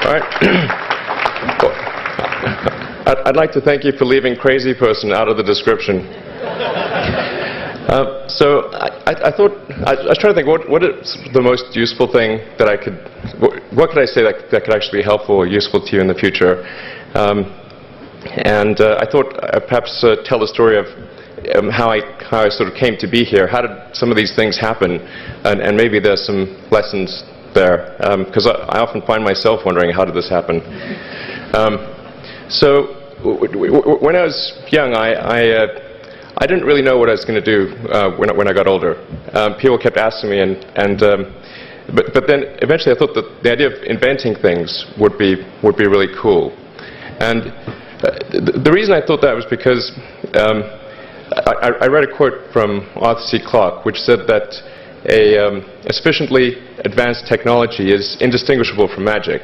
All right. I'd like to thank you for leaving crazy person out of the description. So I thought, I was trying to think, what is the most useful thing that I could, what could I say that could actually be helpful or useful to you in the future? And I thought I'd perhaps tell the story of how I sort of came to be here. How did some of these things happen? And maybe there's some lessons there, because I often find myself wondering, how did this happen? So when I was young, I didn't really know what I was going to do when I got older. People kept asking me, but then eventually I thought that the idea of inventing things would be really cool. And the reason I thought that was because I read a quote from Arthur C. Clarke, which said that a sufficiently advanced technology is indistinguishable from magic,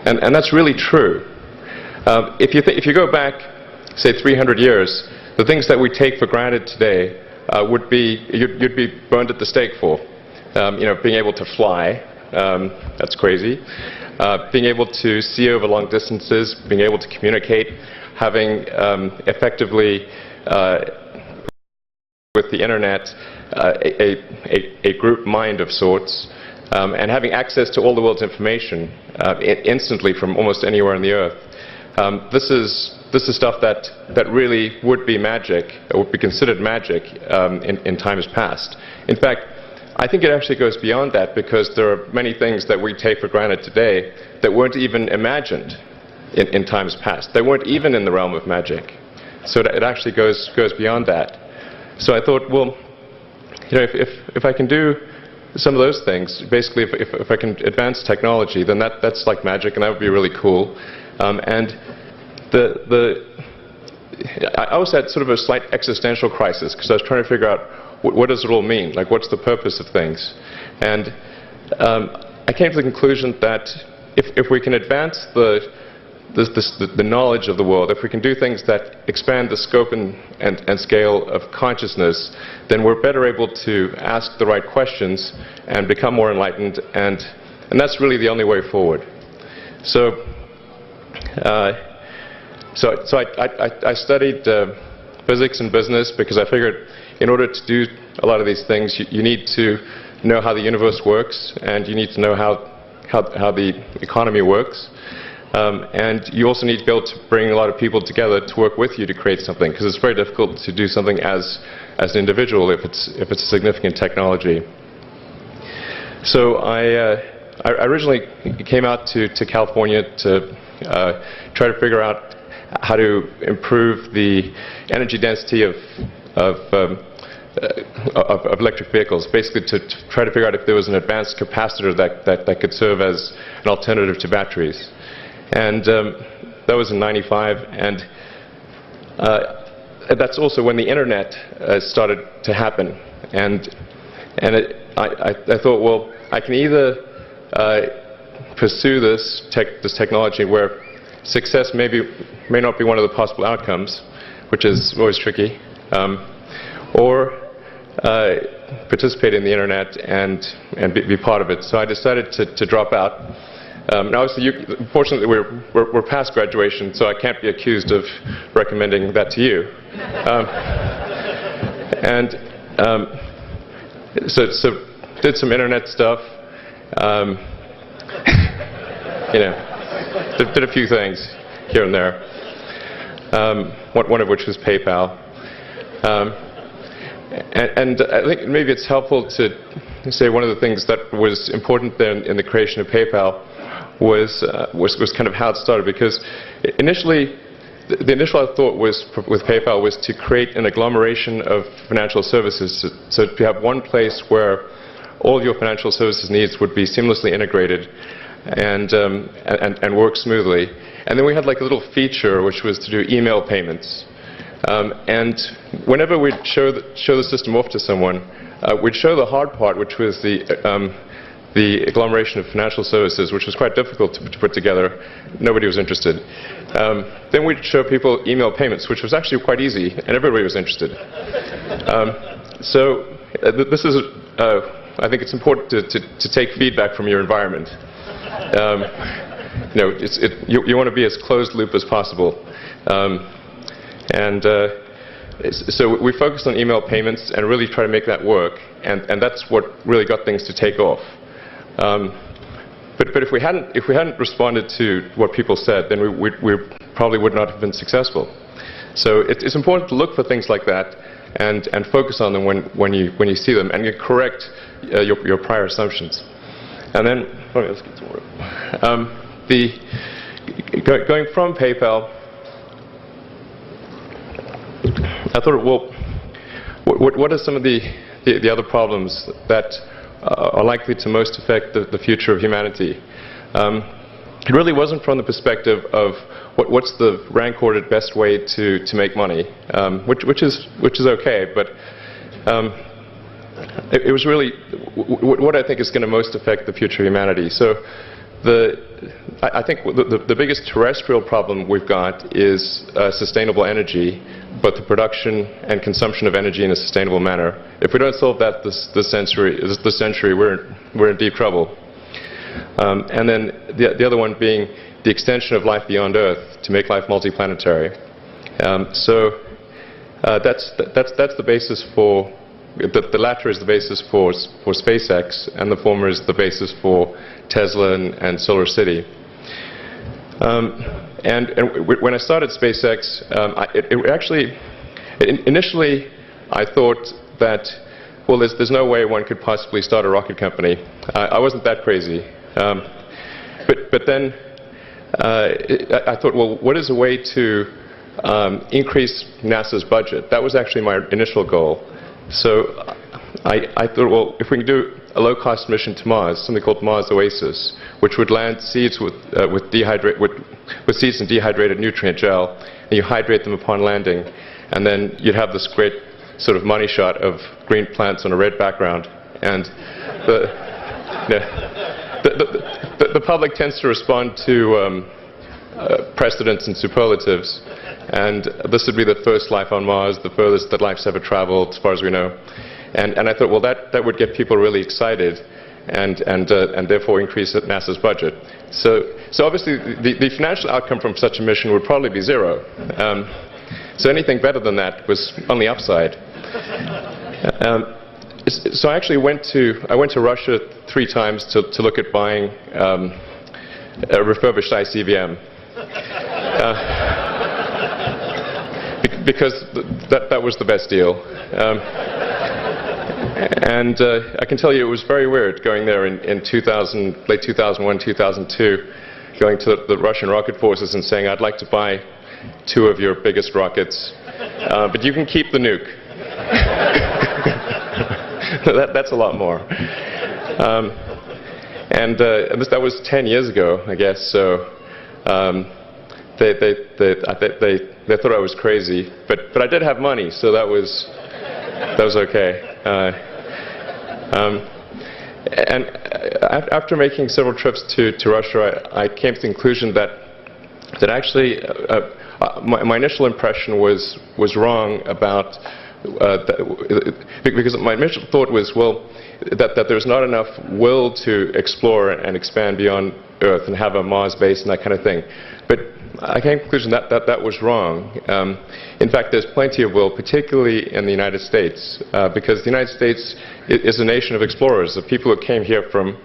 and that's really true. If you go back, say 300 years, the things that we take for granted today would be you'd be burned at the stake for. Being able to fly, that's crazy. Being able to see over long distances, being able to communicate, having effectively with the internet a group mind of sorts, and having access to all the world's information instantly from almost anywhere on the earth. This is stuff that really would be magic, or would be considered magic in times past. In fact, I think it actually goes beyond that, because there are many things that we take for granted today that weren't even imagined in times past. They weren't even in the realm of magic. So it actually goes beyond that. So I thought, well, if I can do some of those things, basically if I can advance technology, then that's like magic, and that would be really cool. And I also had sort of a slight existential crisis, because I was trying to figure out what does it all mean? Like, what's the purpose of things? And I came to the conclusion that if we can advance the knowledge of the world, if we can do things that expand the scope and scale of consciousness, then we're better able to ask the right questions and become more enlightened, and that's really the only way forward. So I studied physics and business, because I figured in order to do a lot of these things, you need to know how the universe works, and you need to know how the economy works. And you also need to be able to bring a lot of people together to work with you to create something, because it's very difficult to do something as an individual if it's a significant technology. So I originally came out to California to try to figure out how to improve the energy density of electric vehicles, basically to try to figure out if there was an advanced capacitor that could serve as an alternative to batteries. And that was in '95, and that's also when the internet started to happen. And I thought, well, I can either pursue this technology where success may not be one of the possible outcomes, which is always tricky, or participate in the internet and be part of it. So I decided to drop out. Now, obviously, fortunately, we're past graduation, so I can't be accused of recommending that to you. So did some internet stuff. Did a few things here and there. One of which was PayPal. And I think maybe it's helpful to say one of the things that was important then in the creation of PayPal was kind of how it started, because initially the initial thought was with PayPal was to create an agglomeration of financial services, so to have one place where all of your financial services needs would be seamlessly integrated and work smoothly. And then we had like a little feature which was to do email payments. And whenever we'd show the system off to someone, we'd show the hard part, which was the agglomeration of financial services, which was quite difficult to put together. Nobody was interested. Then we'd show people email payments, which was actually quite easy, and everybody was interested. So this is, I think it's important to take feedback from your environment. you want to be as closed loop as possible. So we focused on email payments and really try to make that work, and that's what really got things to take off. But if we hadn't responded to what people said, then we probably would not have been successful. So it's important to look for things like that and focus on them when you see them, and you correct your prior assumptions. And then let's get some more. Going from PayPal, I thought, well, what are some of the other problems that are likely to most affect the future of humanity? It really wasn't from the perspective of what's the rank-ordered best way to make money, which is okay, but it was really what I think is going to most affect the future of humanity. So I think the biggest terrestrial problem we've got is sustainable energy, but the production and consumption of energy in a sustainable manner. If we don't solve that this century, we're in deep trouble. And then the other one being the extension of life beyond Earth to make life multiplanetary. So that's the basis for the latter is the basis for SpaceX, and the former is the basis for Tesla and Solar City. And when I started SpaceX, initially I thought that, well, there's no way one could possibly start a rocket company. I wasn't that crazy. But then I thought, well, what is a way to increase NASA's budget? That was actually my initial goal. So I thought, well, if we can do a low-cost mission to Mars, something called Mars Oasis, which would land seeds with seeds and dehydrated nutrient gel, and you hydrate them upon landing, and then you'd have this great sort of money shot of green plants on a red background, and the public tends to respond to precedents and superlatives, and this would be the first life on Mars, the furthest that life's ever traveled, as far as we know. And I thought, well, that would get people really excited, and therefore increase NASA's budget. So obviously, the financial outcome from such a mission would probably be zero. So anything better than that was on the upside. So I actually went to Russia 3 times to look at buying a refurbished ICBM. Because that was the best deal. And I can tell you it was very weird going there in late 2001, 2002, going to the Russian rocket forces and saying, I'd like to buy 2 of your biggest rockets, but you can keep the nuke. That's a lot more. That was 10 years ago, I guess, so they thought I was crazy, but I did have money, so that was okay. And after making several trips to Russia, I came to the conclusion that actually my initial impression was wrong about because my initial thought was, well, that there's not enough will to explore and expand beyond Earth and have a Mars base and that kind of thing. But I came to the conclusion that was wrong. In fact, there's plenty of will, particularly in the United States, because the United States is a nation of explorers, of people who came here from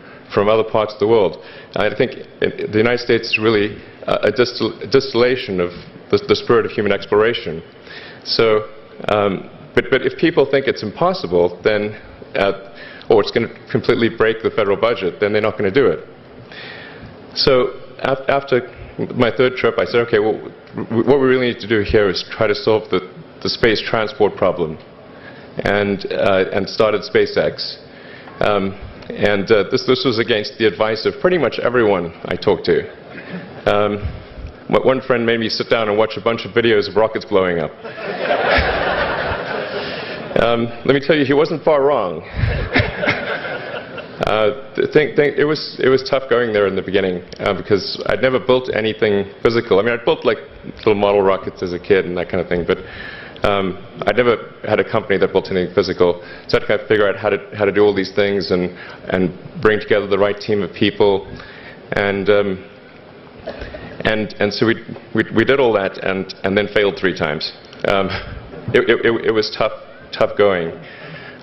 other parts of the world. I think the United States is really a distillation of the spirit of human exploration. So, but if people think it's impossible, then, or it's going to completely break the federal budget, then they're not going to do it. So after my 3rd trip, I said, okay, well, what we really need to do here is try to solve the space transport problem, and started SpaceX. This was against the advice of pretty much everyone I talked to. One friend made me sit down and watch a bunch of videos of rockets blowing up. Let me tell you, he wasn't far wrong. It was tough going there in the beginning because I'd never built anything physical. I mean, I'd built like little model rockets as a kid and that kind of thing, but I'd never had a company that built anything physical. So I had to kind of figure out how to do all these things and bring together the right team of people. And and so we did all that and then failed 3 times. It was tough going.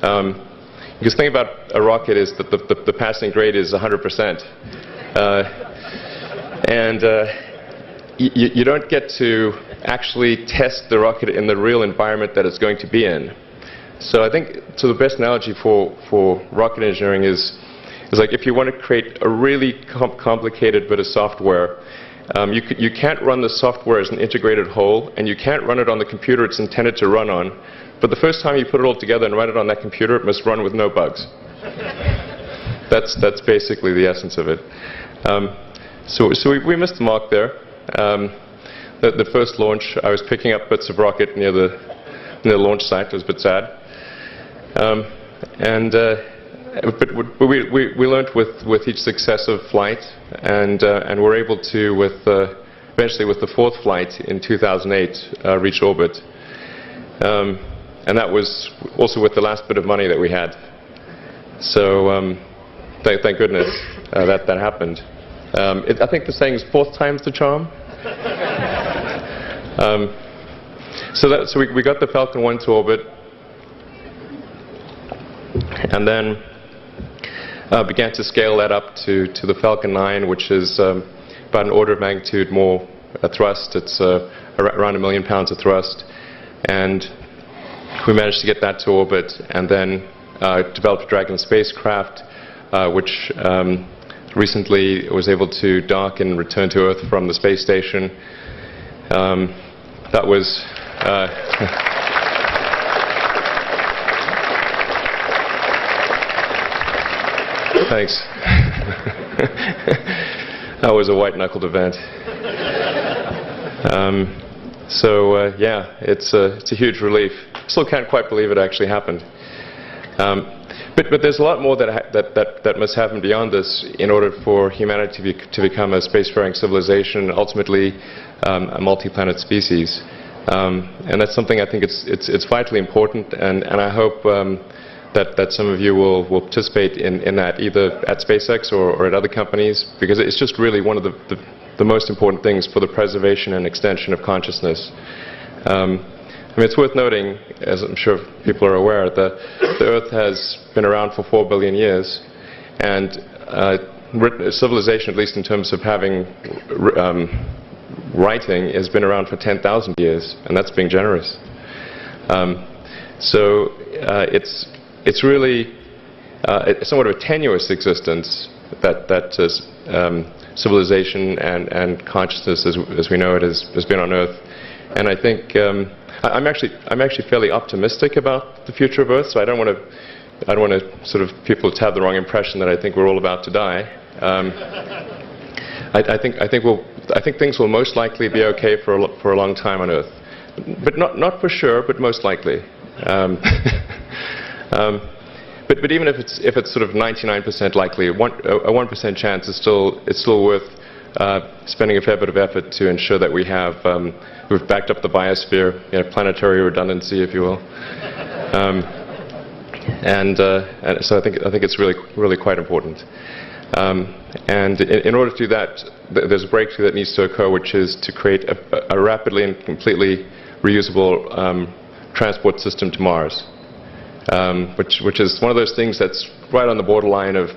Because the thing about a rocket is that the passing grade is 100%. You don't get to actually test the rocket in the real environment that it's going to be in. So I think the best analogy for rocket engineering is like if you want to create a really complicated bit of software, you can't run the software as an integrated whole, and you can't run it on the computer it's intended to run on. But the first time you put it all together and run it on that computer, it must run with no bugs. That's basically the essence of it. So we missed the mark there. The first launch, I was picking up bits of rocket near the launch site. It was a bit sad. But we learned with each successive flight, and were able to, eventually with the 4th flight in 2008, reach orbit. And that was also with the last bit of money that we had. So thank goodness that happened. I think the saying is 4th time's the charm. So we got the Falcon 1 to orbit, and then began to scale that up to the Falcon 9, which is about an order of magnitude more thrust. It's around 1 million pounds of thrust, and we managed to get that to orbit, and then developed a Dragon spacecraft, which recently was able to dock and return to Earth from the space station. That was thanks. That was a white-knuckled event. Yeah, it's a huge relief. Still can't quite believe it actually happened. But there's a lot more that must happen beyond this in order for humanity to become a spacefaring civilization, and ultimately a multi-planet species. And that's something I think it's vitally important, and I hope that some of you will participate in that, either at SpaceX or at other companies, because it's just really one of the most important things for the preservation and extension of consciousness. I mean, it's worth noting, as I'm sure people are aware, the Earth has been around for 4 billion years, and civilization, at least in terms of having writing, has been around for 10,000 years, and that's being generous. So it's really somewhat of a tenuous existence that civilization and consciousness, as we know it, has been on Earth. And I think I'm actually fairly optimistic about the future of Earth. So I don't want to sort of people to have the wrong impression that I think we're all about to die. I think things will most likely be okay for a long time on Earth, but not for sure, but most likely. But even if it's sort of 99% likely, a 1% chance is still worth spending a fair bit of effort to ensure that we've backed up the biosphere, planetary redundancy, if you will. And so I think it's really quite important. And in order to do that, there's a breakthrough that needs to occur, which is to create a rapidly and completely reusable transport system to Mars, which is one of those things that's right on the borderline of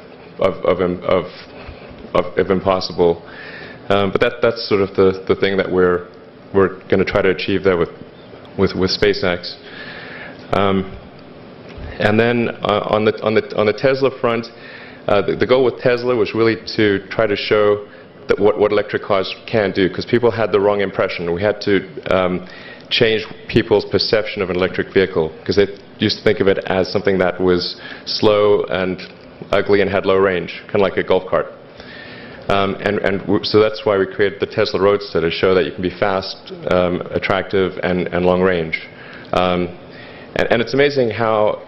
impossible. But that's sort of the thing that we're going to try to achieve there with SpaceX. And then on the Tesla front, the goal with Tesla was really to try to show that what electric cars can do, because people had the wrong impression. We had to change people's perception of an electric vehicle, because they used to think of it as something that was slow and ugly and had low range, kind of like a golf cart. So that's why we created the Tesla Roadster, to show that you can be fast, attractive, and long range. And it's amazing how,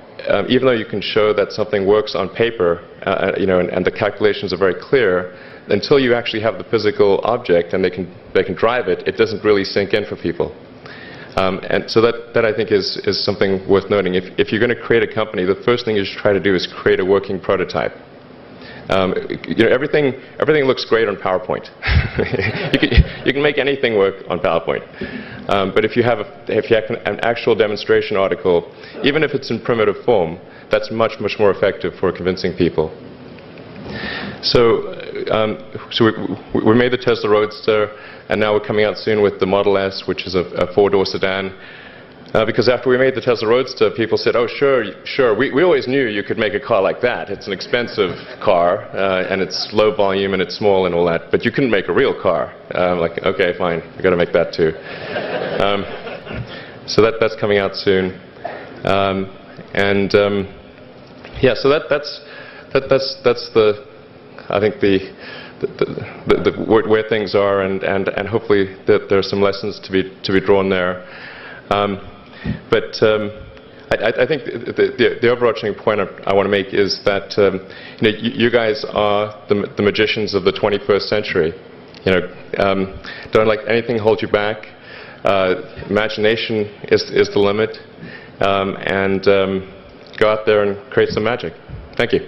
even though you can show that something works on paper, and the calculations are very clear, until you actually have the physical object and they can drive it, it doesn't really sink in for people. And so that I think is something worth noting. If you're going to create a company, the first thing you should try to do is create a working prototype. Everything looks great on PowerPoint. you can make anything work on PowerPoint. But if you have an actual demonstration article, even if it's in primitive form, that's much more effective for convincing people. So we made the Tesla Roadster, and now we're coming out soon with the Model S, which is a four-door sedan. Because after we made the Tesla Roadster, people said, "Oh, sure. We always knew you could make a car like that. It's an expensive car, and it's low volume, and it's small, and all that. But you couldn't make a real car." Like, okay, fine. We've got to make that too. So that's coming out soon. Yeah. So that's I think where things are, and hopefully that there are some lessons to be drawn there. But I think the overarching point I want to make is that you guys are the magicians of the 21st century. Don't let anything hold you back. Imagination is the limit, and go out there and create some magic. Thank you.